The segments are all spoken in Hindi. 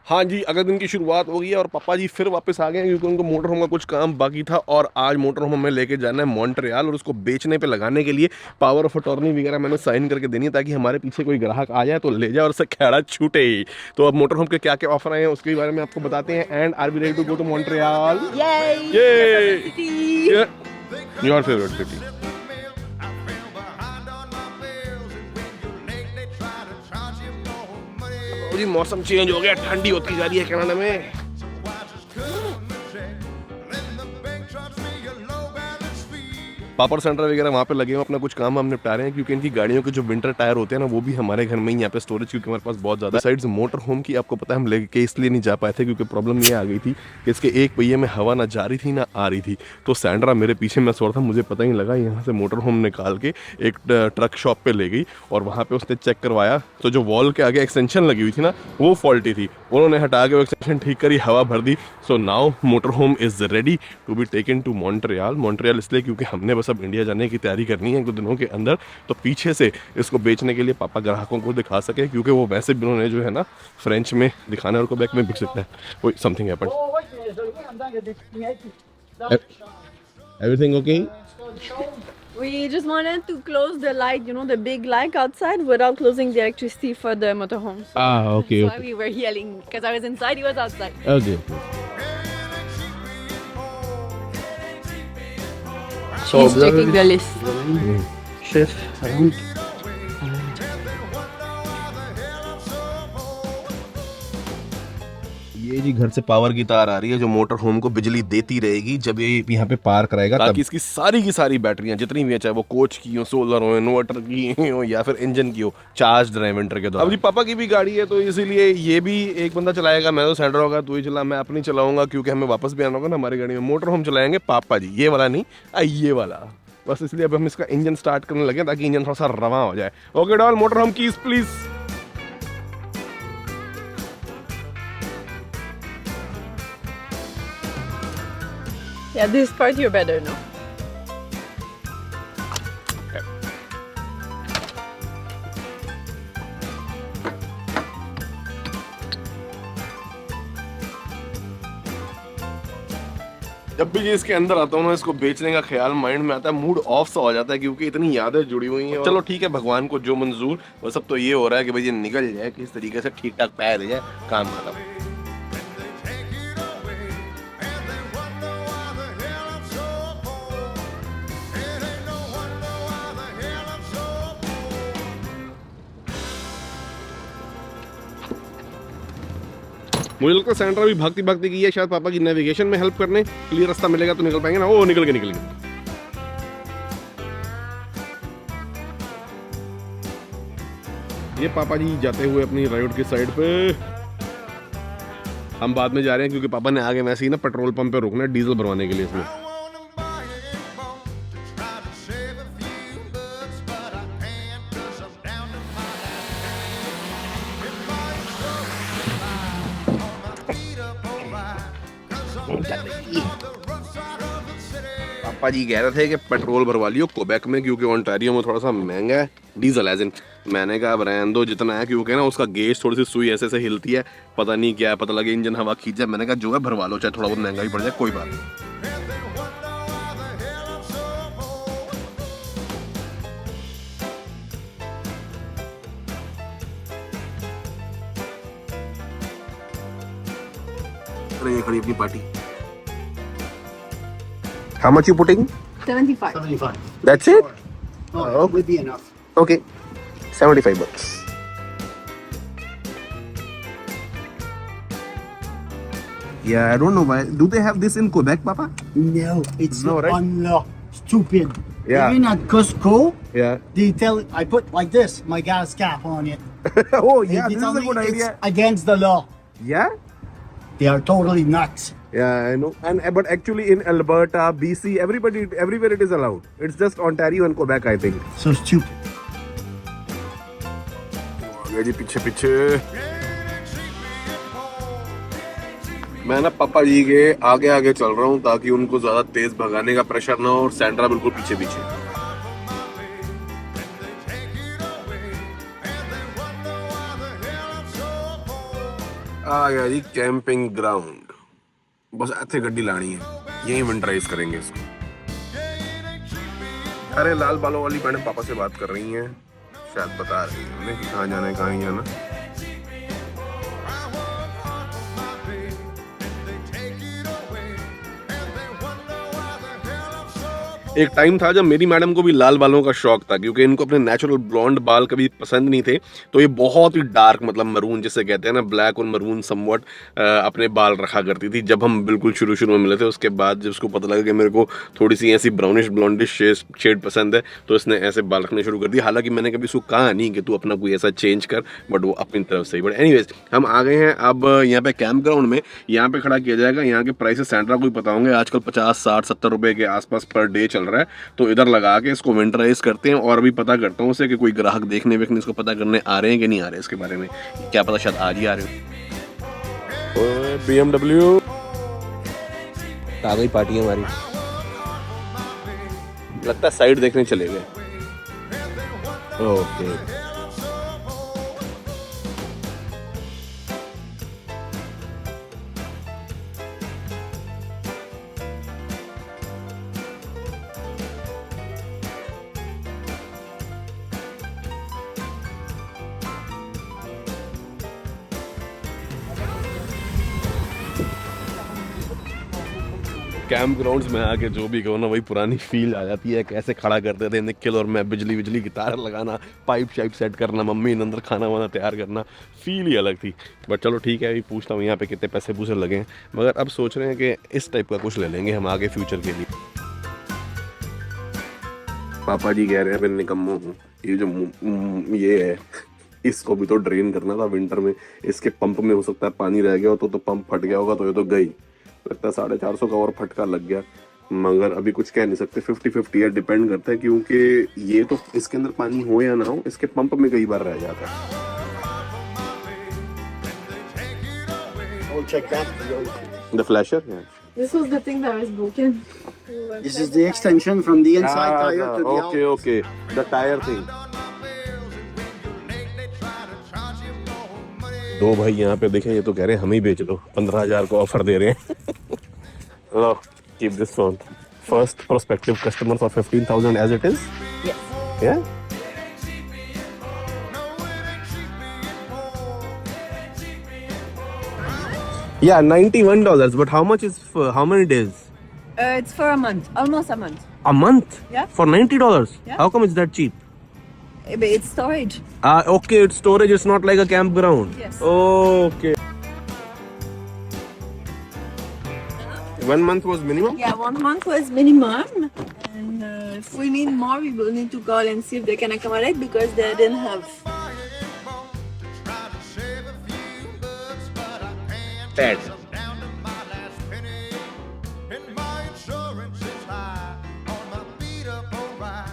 हाँ जी, अगले दिन की शुरुआत हो गई है और पापा जी फिर वापस आ गए हैं क्योंकि उनको मोटर होम का कुछ काम बाकी था और आज मोटर होम हमें लेके जाना है मॉन्ट्रियल और उसको बेचने पे लगाने के लिए पावर ऑफ अटॉर्नी वगैरह मैंने साइन करके देनी है ताकि हमारे पीछे कोई ग्राहक आ जाए तो ले जाए और उससे खेड़ा छूटे ही। तो अब मोटर होम के क्या क्या ऑफर आए हैं उसके बारे में आपको बताते हैं। And are we ready to go to Montreal? Yay! ये योर फेवरेट सिटी। जी मौसम चेंज हो गया, ठंडी होती जा रही है कनाडा में। पापड़ सेंटर वगैरह वहाँ पे लगे हुए अपना कुछ काम हम निपटा रहे हैं क्योंकि इनकी गाड़ियों के जो विंटर टायर होते हैं ना वो भी हमारे घर में ही यहाँ पे स्टोरेज क्योंकि हमारे पास बहुत ज़्यादा साइड्स मोटर होम की आपको पता है हम लेके इसलिए नहीं जा पाए थे क्योंकि प्रॉब्लम ये आ गई थी कि इसके एक पहिए में हवा ना जा रही थी ना आ रही थी। तो सैंड्रा मेरे पीछे मैं सो रहा था, मुझे पता ही लगा, यहाँ से मोटर होम निकाल के एक ट्रक शॉप पर ले गई और वहाँ पर उसने चेक करवाया तो जो वॉल के आगे एक्सटेंशन लगी हुई थी ना वो फॉल्टी थी, उन्होंने हटा के वो एक्सटेंशन ठीक करी, हवा भर दी। So now motor home is ready to be taken to Montreal इसलिए क्योंकि हमने बस अब इंडिया जाने की तैयारी करनी है 1-2 दिनों के अंदर। तो पीछे से इसको बेचने के लिए पापा ग्राहकों को दिखा सके क्योंकि वो वैसे भी उन्होंने जो है ना फ्रेंच में दिखाना और को बैक में बिक सकता है। वो something happened. Everything okay? We just wanted to close the light, you know, the big light outside without closing the electricity for the motorhome. So okay, that's why we were yelling because I was inside, he was outside. okay. He's checking the list. Chef, around. ये जी घर से पावर की तार आ रही है जो मोटर होम को बिजली देती रहेगी जब ये यहाँ पे पार कराएगा ताकि इसकी सारी की सारी बैटरियां जितनी भी है चाहे वो कोच की हो, सोलर हो, इन्वर्टर की हो या फिर इंजन की हो, चार्ज रहे विंटर के दौरान। अब जी पापा की भी गाड़ी है तो इसीलिए ये भी एक बंदा चलाएगा, मैं तो सैंड्रा होगा तू ही चला, मैं अपनी चलाऊंगा क्योंकि हमें वापस भी आना होगा ना हमारी गाड़ी में। मोटर होम चलाएंगे पापा जी, ये वाला नहीं, ये वाला बस। इसलिए अब हम इसका इंजन स्टार्ट करने लगे ताकि इंजन थोड़ा सा रवां हो जाए। Okay doll, motor home keys please. Yeah, this part you better know. जब भी ये इसके अंदर आता हूँ ना इसको बेचने का ख्याल माइंड में आता है, मूड ऑफ सा हो जाता है क्योंकि इतनी यादें जुड़ी हुई हैं। चलो ठीक है, भगवान को जो मंजूर, वो सब तो ये हो रहा है कि भाई ये निकल जाए किस तरीके से, ठीक ठाक पैर जाए, काम खत्म। मुझे लगता है सैंड्रा भी भागती भागती गई है शायद पापा की नेविगेशन में हेल्प करने, क्लियर रास्ता मिलेगा तो निकल पाएंगे ना। ओ निकल गए। ये पापा जी जाते हुए अपनी राइड की साइड पे, हम बाद में जा रहे हैं क्योंकि पापा ने आगे वैसे ही ना पेट्रोल पंप पे रोकना है डीजल भरवाने के लिए इसमें। पापा जी कह रहे थे कि पेट्रोल भरवा लियो क्वेबेक में क्योंकि ओंटारियो में थोड़ा सा महंगा है डीजल एज इन। मैंने कहा रहने दो जितना है क्योंकि ना उसका गेज थोड़ी सी सुई ऐसे से हिलती है, पता नहीं क्या है, पता लगे इंजन हवा खींच जाए। मैंने कहा जो है भरवा लो, चाहे थोड़ा बहुत महंगा ही पड़ जाए, कोई बात नहीं। ये खड़ी अपनी party. How much you putting? 75. 75. That's it? Oh, would be enough. Okay. $75. Yeah, I don't know why. Do they have this in Quebec, Papa? No, it's No, right? on law. Stupid. Yeah. Even at Costco, Yeah. they tell I put like this, my gas cap on it. Oh, yeah, They this tell is a me good it's idea. against the law. Yeah? They are totally nuts. Yeah, I know. And but actually in Alberta, BC, everywhere it is allowed. It's just Ontario and Quebec, I think. So stupid. ये जी पीछे पीछे मैं ना पापा जी के आगे आगे चल रहा हूँ ताकि उनको ज्यादा तेज भगाने का प्रेशर ना हो और सैंड्रा बिल्कुल पीछे पीछे। आ गया जी कैंपिंग ग्राउंड। बस ऐसे गड्डी लानी है, यही विंटराइज करेंगे इसको। अरे लाल बालों वाली मैडम पापा से बात कर रही हैं, शायद बता रही है उन्हें कि कहाँ जाना है कहाँ नहीं जाना। एक टाइम था जब मेरी मैडम को भी लाल बालों का शौक था, क्योंकि इनको अपने नेचुरल ब्लॉन्ड बाल कभी पसंद नहीं थे, तो ये बहुत ही डार्क मतलब मरून जिसे कहते हैं ना, ब्लैक और मरून समवट अपने बाल रखा करती थी जब हम बिल्कुल शुरू शुरू में मिले थे। उसके बाद जब उसको पता लगा कि मेरे को थोड़ी सी ऐसी ब्राउनिश ब्लॉन्डिश शेड पसंद है, तो इसने ऐसे बाल रखने शुरू कर दिए। हालांकि मैंने कभी उसको कहा नहीं कि तू अपना कोई ऐसा चेंज कर, बट वो अपनी तरफ से ही। बट एनीवेज हम आ गए हैं अब यहाँ पे कैंप ग्राउंड में, यहाँ पे खड़ा किया जाएगा। यहाँ के प्राइसेस सैंड्रा को ही पता होंगे, आजकल 50, 60, 70 रुपए के आसपास पर डे चल रहा है। तो इधर लगा के इसको विंटराइज करते हैं, और अभी पता करता हूँ उसे कि कोई ग्राहक देखने वेखने इसको पता करने आ रहे हैं कि नहीं आ रहे, इसके बारे में क्या पता, शायद आज ही आ रहे हो। BMW आ गई पार्टी हमारी, लगता है साइड देखने चले गए। ओके कैंप ग्राउंड्स में आके जो भी कहो ना, वही पुरानी फील आ जाती है। कैसे खड़ा करते थे निखिल और मैं, बिजली गिटार लगाना, पाइप शाइप सेट करना, मम्मी ने अंदर खाना वाना तैयार करना, फील ही अलग थी। बट चलो ठीक है, अभी पूछता हूँ यहाँ पे कितने पैसे पूसे लगे हैं, मगर अब सोच रहे हैं कि इस टाइप का कुछ ले लेंगे हम आगे फ्यूचर के लिए। पापा जी कह रहे हैं फिर निकम्मो हूँ, ये जो ये है इसको भी तो ड्रेन करना था विंटर में, इसके पंप में हो सकता है पानी रह गया हो तो पंप फट गया होगा, तो ये तो गई। लगता है 450 का और फटका लग गया, मगर अभी कुछ कह नहीं सकते। 50-50 है, डिपेंड करता है, क्योंकि ये तो इसके अंदर पानी हो या ना हो, इसके पंप में कई बार रह जाता है। Oh, check that. The flasher? Yeah. This was the thing that was broken. This is the extension from the inside tire to the okay, out. okay. The tire thing. दो भाई यहाँ पे देखें, ये तो कह रहे हैं हम ही बेच दो, 15,000 को ऑफर दे रहे हैं। लो, keep this phone. First prospective customer for 15,000 as it is. Yes. Yeah. Yeah, $91. But how much is for how many days? It's for a month, almost a month. A month? Yeah. For $90? Yeah. How come it's that cheap? But it's storage. Okay, it's storage. It's not like a campground. Yes. Okay. 1 month was minimum? Yeah, 1 month was minimum. And if we need more, we will need to call and see if they can accommodate because they didn't have. Bad.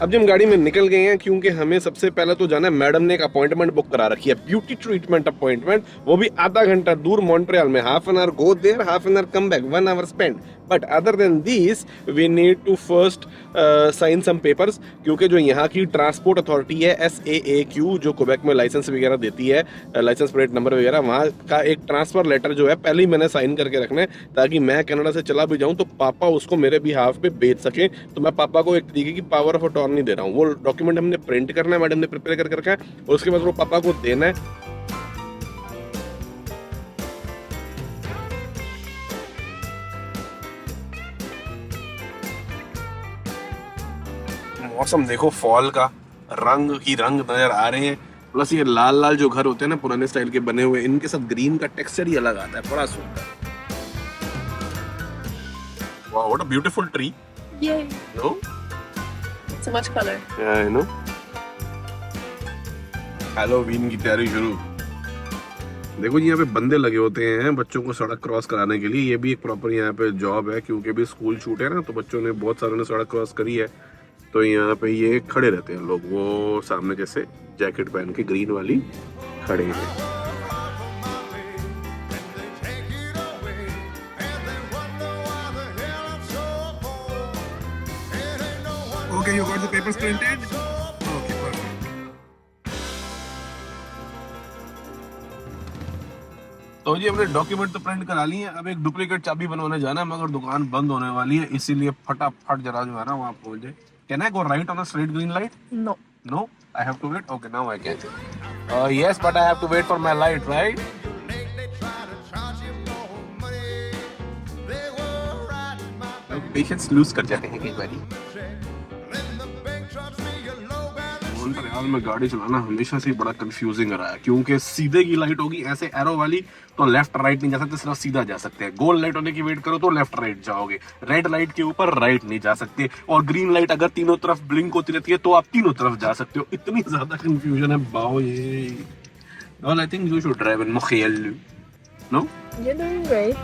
अब जब हम गाड़ी में निकल गए हैं, क्योंकि हमें सबसे पहले तो जाना है, मैडम ने एक अपॉइंटमेंट बुक करा रखी है, ब्यूटी ट्रीटमेंट अपॉइंटमेंट, वो भी आधा घंटा दूर मॉन्ट्रियल में। Half an hour go there, half an hour come back, 1 hour spend. But other than this we need to first sign some papers, क्योंकि जो यहाँ की ट्रांसपोर्ट अथॉरिटी है SAAQ, जो क्वेबेक में लाइसेंस वगैरह देती है, लाइसेंस प्लेट नंबर वगैरह, वहाँ का एक ट्रांसफर लेटर जो है पहले ही मैंने साइन करके रखना है, ताकि मैं कनाडा से चला भी जाऊँ तो पापा उसको मेरे बिहाफ पे बेच सके। तो मैं पापा को एक तरीके की पावर ऑफ अटॉर्नी दे रहा हूँ। वो डॉक्यूमेंट हमने प्रिंट करना है, मैडम ने प्रिपेयर कर रखा है, और उसके बाद वो पापा को देना है। मौसम देखो, फॉल का रंग ही रंग नजर आ रहे हैं, प्लस ये लाल लाल जो घर होते हैं ना पुराने स्टाइल के बने हुए, इनके साथ ग्रीन का टेक्सचर ही अलग आता है, बड़ा सुंदर। Wow, what a beautiful tree. Yay. No So much color. I know. Halloween की तैयारी शुरू। देखो जी, यहाँ पे बंदे लगे होते हैं बच्चों को सड़क क्रॉस कराने के लिए। ये भी एक प्रॉपर यहाँ पे जॉब है, क्योंकि अभी स्कूल छूटे हैं ना, तो बच्चों ने बहुत सारों ने सड़क क्रॉस करी है, तो यहाँ पे ये खड़े रहते हैं लोग। वो सामने जैसे जैकेट पहन के ग्रीन वाली खड़े हैं। Okay, you got the papers printed? Okay, perfect. तो जी हमने डॉक्यूमेंट तो प्रिंट करा लिए, अब एक डुप्लीकेट चाबी बनवाने जाना है, मगर दुकान बंद होने वाली है, इसीलिए फटाफट जरा जो है ना वहाँ पहुंच जाए। Can I go right on a straight green light? No. No, I have to wait. Okay, now I can. Yes, but I have to wait for my light, right? Patience lose कर जाते हैं कई बारी। यार में गाड़ी चलाना हमेशा से बड़ा कंफ्यूजिंग रहा है, क्योंकि सीधे की लाइट होगी ऐसे एरो वाली तो लेफ्ट राइट नहीं जा सकते, सिर्फ सीधा जा सकते हैं। गोल लाइट होने की वेट करो तो लेफ्ट राइट जाओगे, रेड लाइट के ऊपर राइट नहीं जा सकते, और ग्रीन लाइट अगर तीनों तरफ ब्लिंक होती रहती है तो आप तीनों तरफ जा सकते हो। इतनी ज्यादा कंफ्यूजन है बाओ ये। Well, I think you should drive in Mokhel. No? You're doing great.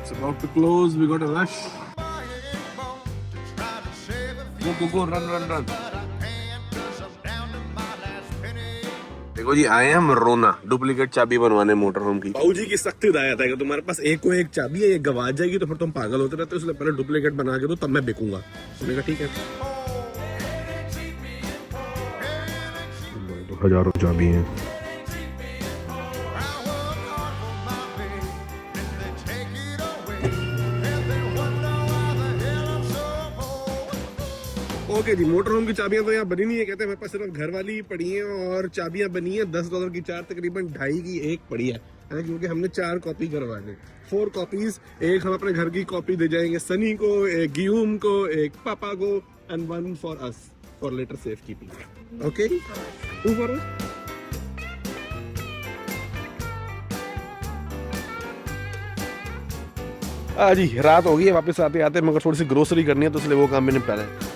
It's about to close. We got a rush. Go, run. देखो जी, आए हम रोना डुप्लीकेट चाबी बनवाने मोटर होम की। बाबू जी की सख्त हिदायत है कि तुम्हारे पास एक को एक चाबी है, ये गवा जाएगी तो फिर तुम पागल होते रहते हो, इसलिए पहले डुप्लीकेट बना के दो तब मैं बिकूंगा। मैंने कहा ठीक है। तो हजारों चाबी हैं। ओके जी, मोटर होम की चाबियां तो यहाँ बनी नहीं है, कहते हैं मेरे पास सिर्फ घर वाली ही पड़ी हैं, और चाबियां बनी हैं $10 की 4, तकरीबन 2.5 की एक पड़ी है, क्योंकि हमने 4 कॉपी करवाने, 4 कॉपीज। एक हम अपने घर की कॉपी दे जाएंगे सनी को, एक गियूम को, एक पापा को, and 1 for us for letter safe keeping. Okay, 2 for us. जी रात हो गई है, वापस आते आते मगर थोड़ी सी ग्रोसरी करनी है, तो इसलिए वो काम में निपटा रहे हैं।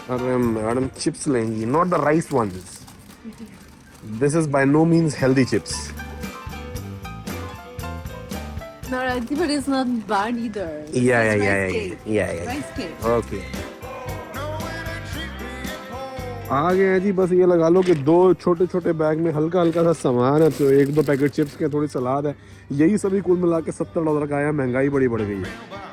अरे मैडम चिप्स लेंगी, not the rice ones, this is by no means healthy chips. No, but it's not bad either. Yeah. Rice cake. Okay, आ गए हैं जी। बस ये लगा लो कि 2 छोटे छोटे बैग में हल्का हल्का सा सामान है, तो 1-2 पैकेट चिप्स के, थोड़ी सलाद है, यही सभी कुल मिला के $70 का आया। महंगाई बड़ी बढ़ गई है।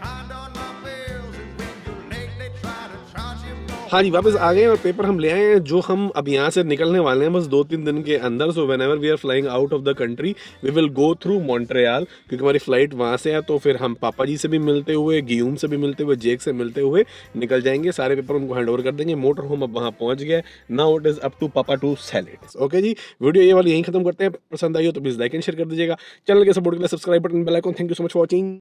हाँ जी, वापस आ गए हैं और पेपर हम ले आए हैं जो हम अब यहाँ से निकलने वाले हैं बस 2-3 दिन के अंदर। So whenever we are flying out of the country we will go through Montreal, क्योंकि हमारी फ्लाइट वहाँ से है। तो फिर हम पापा जी से भी मिलते हुए, गियूम से भी मिलते हुए, जेक से मिलते हुए निकल जाएंगे। सारे पेपर उनको हैंड ओवर कर देंगे। मोटर होम अब वहाँ पहुँच गया। Now it is up to papa to sell it. Okay जी, वीडियो ये वाली यहीं खत्म करते हैं। पसंद आई हो तो प्लीज लाइक एंड शेयर कर दीजिएगा। चैनल के सपोर्ट के लिए subscribe button, bell icon. Thank you so much for watching.